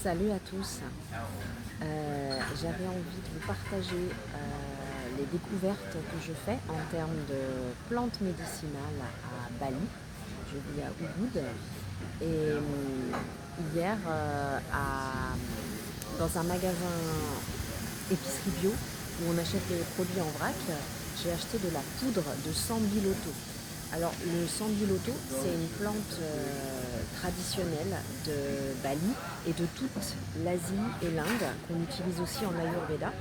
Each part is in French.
Salut à tous. J'avais envie de vous partager les découvertes que je fais en termes de plantes médicinales à Bali. Je vis à Ubud et hier dans un magasin épicerie bio où on achète les produits en vrac, j'ai acheté de la poudre de sambiloto. Alors le sambiloto, c'est une plante traditionnelle de Bali et de toute l'Asie et l'Inde qu'on utilise aussi en Ayurveda.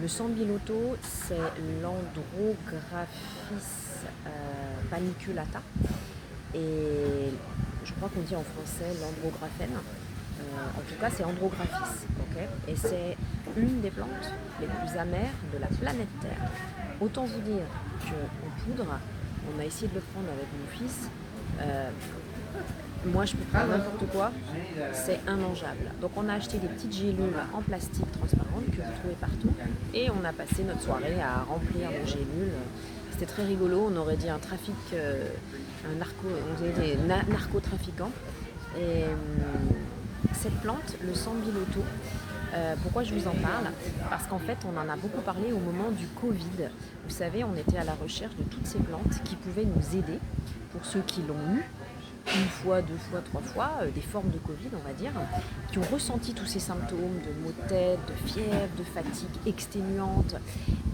Le sambiloto, c'est l'Andrographis paniculata et je crois qu'on dit en français l'andrographène. En tout cas, c'est Andrographis, ok. Et c'est une des plantes les plus amères de la planète Terre. Autant vous dire qu'en poudre, on a essayé de le prendre avec mon fils. Moi, je peux prendre n'importe quoi, c'est immangeable. Donc, on a acheté des petites gélules en plastique transparente que vous trouvez partout. Et on a passé notre soirée à remplir nos gélules. C'était très rigolo. On aurait dit un trafic, on dirait des narcotrafiquants. Et cette plante, le sambiloto, pourquoi je vous en parle? Parce qu'en fait, on en a beaucoup parlé au moment du Covid. Vous savez, on était à la recherche de toutes ces plantes qui pouvaient nous aider, pour ceux qui l'ont eu, une fois, deux fois, trois fois, des formes de Covid, on va dire, qui ont ressenti tous ces symptômes de maux de tête, de fièvre, de fatigue exténuante.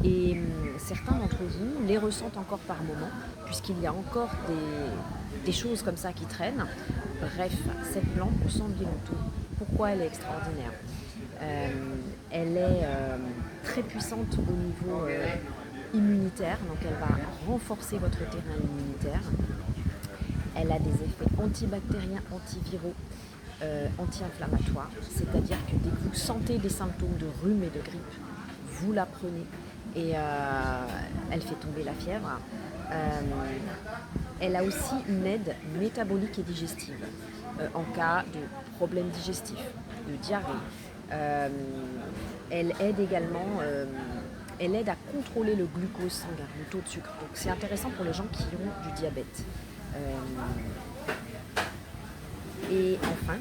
Et certains d'entre vous les ressentent encore par moments, puisqu'il y a encore des choses comme ça qui traînent. Bref, cette plante, le sambiloto, pourquoi elle est extraordinaire? Elle est très puissante au niveau immunitaire, donc elle va renforcer votre terrain immunitaire. Elle a des effets antibactériens, antiviraux, anti-inflammatoires, c'est-à-dire que dès que vous sentez des symptômes de rhume et de grippe, vous la prenez et elle fait tomber la fièvre. Elle a aussi une aide métabolique et digestive en cas de problèmes digestifs, de diarrhée. Elle aide également, elle aide à contrôler le glucose sanguin, le taux de sucre. Donc c'est intéressant pour les gens qui ont du diabète. Et enfin,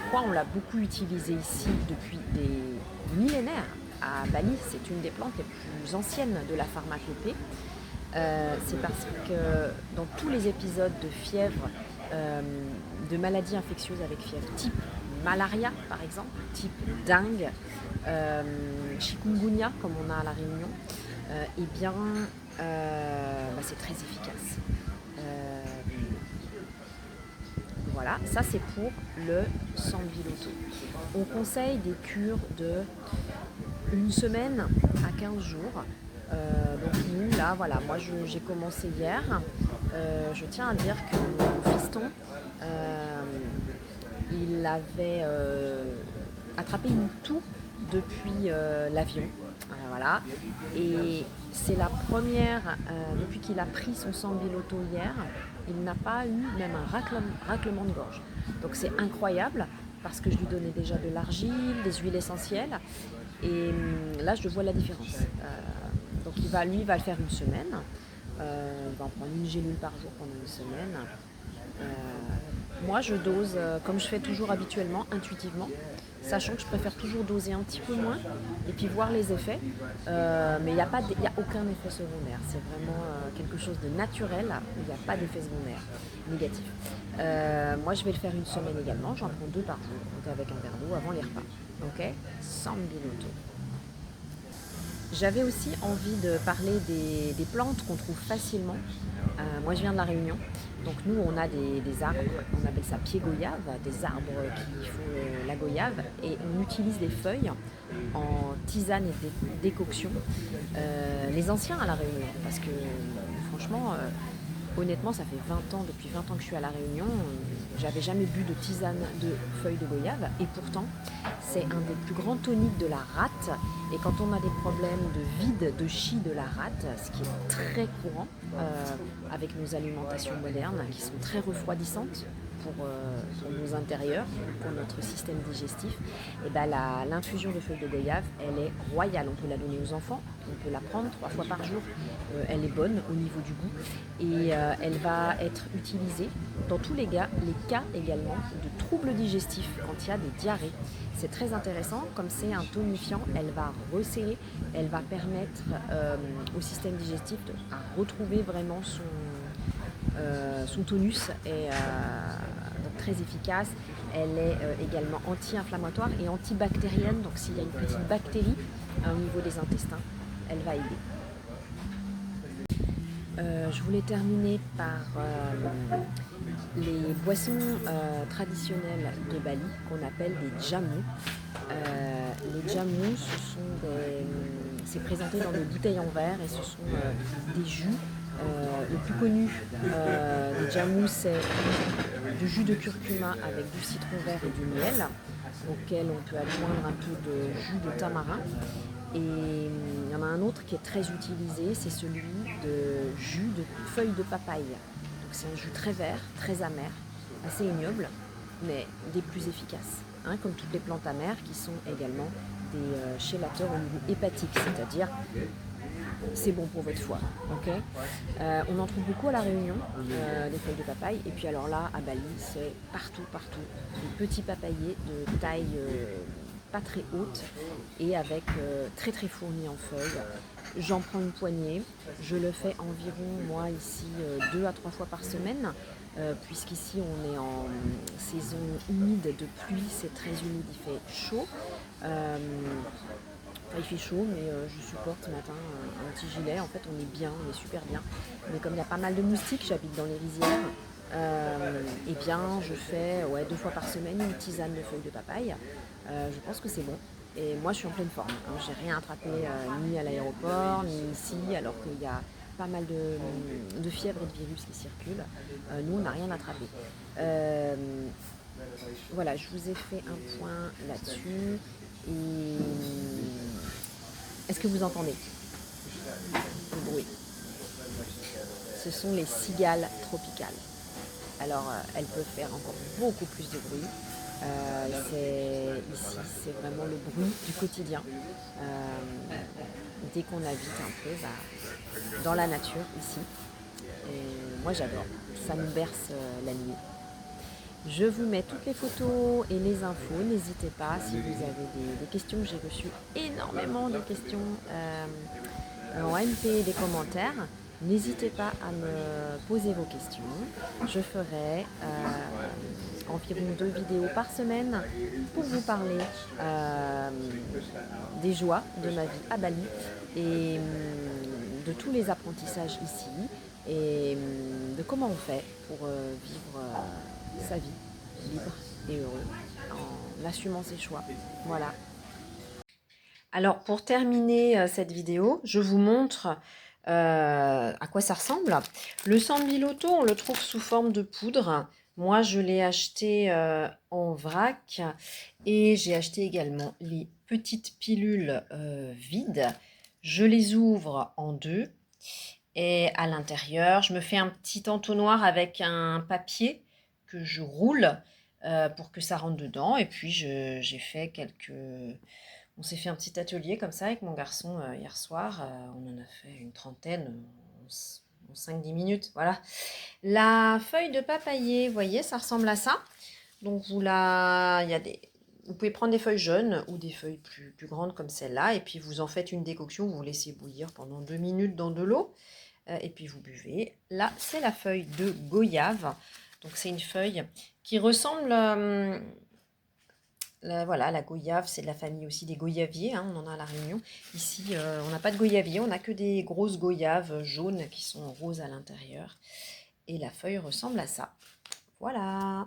pourquoi on l'a beaucoup utilisée ici depuis des millénaires à Bali? C'est une des plantes les plus anciennes de la pharmacopée. C'est parce que dans tous les épisodes de fièvre, de maladies infectieuses avec fièvre, type malaria par exemple, type dengue, chikungunya comme on a à La Réunion, c'est très efficace. Voilà, ça c'est pour le sambiloto. On conseille des cures de 1 semaine à 15 jours. Donc nous, là, voilà, moi j'ai commencé hier. Je tiens à dire que mon fiston, il avait attrapé une toux depuis l'avion. Voilà. Et c'est la première, depuis qu'il a pris son sambiloto hier, il n'a pas eu même un raclement de gorge. Donc c'est incroyable parce que je lui donnais déjà de l'argile, des huiles essentielles. Et là, je vois la différence. Donc il va le faire 1 semaine. Il va en prendre une gélule par jour pendant 1 semaine. Moi, je dose comme je fais toujours habituellement, intuitivement, sachant que je préfère toujours doser un petit peu moins et puis voir les effets. Mais il n'y a aucun effet secondaire. C'est vraiment quelque chose de naturel. Il n'y a pas d'effet secondaire négatif. Moi, je vais le faire 1 semaine également. J'en prends 2 par jour, donc avec un verre d'eau avant les repas. Ok, sambiloto. J'avais aussi envie de parler des plantes qu'on trouve facilement. Moi, je viens de La Réunion. Donc nous, on a des arbres, on appelle ça pied goyave, des arbres qui font la goyave. Et on utilise des feuilles en tisane et décoction. Les anciens à La Réunion, parce que franchement, honnêtement, ça fait depuis 20 ans que je suis à La Réunion. J'avais jamais bu de tisane de feuilles de goyave. Et pourtant, c'est un des plus grands toniques de la rate. Et quand on a des problèmes de vide, de chi de la rate, ce qui est très courant avec nos alimentations modernes, qui sont très refroidissantes pour nos intérieurs, pour notre système digestif, et l'infusion de feuilles de goyave, elle est royale. On peut la donner aux enfants, on peut la prendre 3 fois par jour. Elle est bonne au niveau du goût et elle va être utilisée dans tous les cas également de troubles digestifs quand il y a des diarrhées. C'est très intéressant, comme c'est un tonifiant, elle va resserrer, elle va permettre au système digestif à retrouver vraiment son tonus et donc très efficace. Elle est également anti-inflammatoire et antibactérienne, donc s'il y a une petite bactérie au niveau des intestins, elle va aider. Je voulais terminer par les boissons traditionnelles de Bali qu'on appelle des jamu. Les jamu, c'est présenté dans des bouteilles en verre et ce sont des jus. Le plus connu des jamu, c'est du jus de curcuma avec du citron vert et du miel, auquel on peut adjoindre un peu de jus de tamarin. Et il y en a un autre qui est très utilisé, c'est celui de jus de feuilles de papaye. Donc c'est un jus très vert, très amer, assez ignoble, mais des plus efficaces. Hein, comme toutes les plantes amères qui sont également des chélateurs au niveau hépatique, c'est-à-dire c'est bon pour votre foie. Okay, on en trouve beaucoup à La Réunion, des feuilles de papaye. Et puis alors là, à Bali, c'est partout. Des petits papayers de taille pas très haute et avec très fournis en feuilles. J'en prends une poignée. Je le fais environ, moi, ici, 2 à 3 fois par semaine. Puisqu'ici on est en saison humide de pluie, c'est très humide, il fait chaud. Il fait chaud, mais je supporte ce matin un petit gilet. En fait, on est bien, on est super bien. Mais comme il y a pas mal de moustiques, j'habite dans les rizières, et bien je fais 2 fois par semaine une tisane de feuilles de papaye. Je pense que c'est bon. Et moi, je suis en pleine forme. Hein. J'ai rien attrapé ni à l'aéroport, ni ici, alors qu'il y a pas mal de fièvre et de virus qui circulent. Nous, on n'a rien attrapé. Voilà, je vous ai fait un point là-dessus. Et est-ce que vous entendez le bruit? Ce sont les cigales tropicales. Alors, elles peuvent faire encore beaucoup plus de bruit. Ici, c'est vraiment le bruit du quotidien. Dès qu'on habite un peu dans la nature ici. Et moi, j'adore. Ça me berce la nuit. Je vous mets toutes les photos et les infos. N'hésitez pas si vous avez des questions. J'ai reçu énormément de questions en MP et des commentaires. N'hésitez pas à me poser vos questions. Je ferai environ 2 vidéos par semaine pour vous parler des joies de ma vie à Bali et de tous les apprentissages ici et de comment on fait pour vivre sa vie libre et heureux en assumant ses choix. Voilà. Alors pour terminer cette vidéo, je vous montre à quoi ça ressemble. Le Sambiloto, on le trouve sous forme de poudre. Moi, je l'ai acheté en vrac et j'ai acheté également les petites pilules vides. Je les ouvre en deux et à l'intérieur, je me fais un petit entonnoir avec un papier que je roule pour que ça rentre dedans. Et puis, j'ai fait on s'est fait un petit atelier comme ça avec mon garçon hier soir. On en a fait une trentaine en 5-10 minutes. Voilà. La feuille de papayer, vous voyez, ça ressemble à ça. Donc, vous pouvez prendre des feuilles jaunes ou des feuilles plus grandes comme celle-là. Et puis, vous en faites une décoction. Vous laissez bouillir pendant 2 minutes dans de l'eau. Et puis, vous buvez. Là, c'est la feuille de goyave. Donc, c'est une feuille qui ressemble... voilà, la goyave, c'est de la famille aussi des goyaviers, hein, on en a à La Réunion. Ici, on n'a pas de goyavier, on n'a que des grosses goyaves jaunes qui sont roses à l'intérieur. Et la feuille ressemble à ça. Voilà.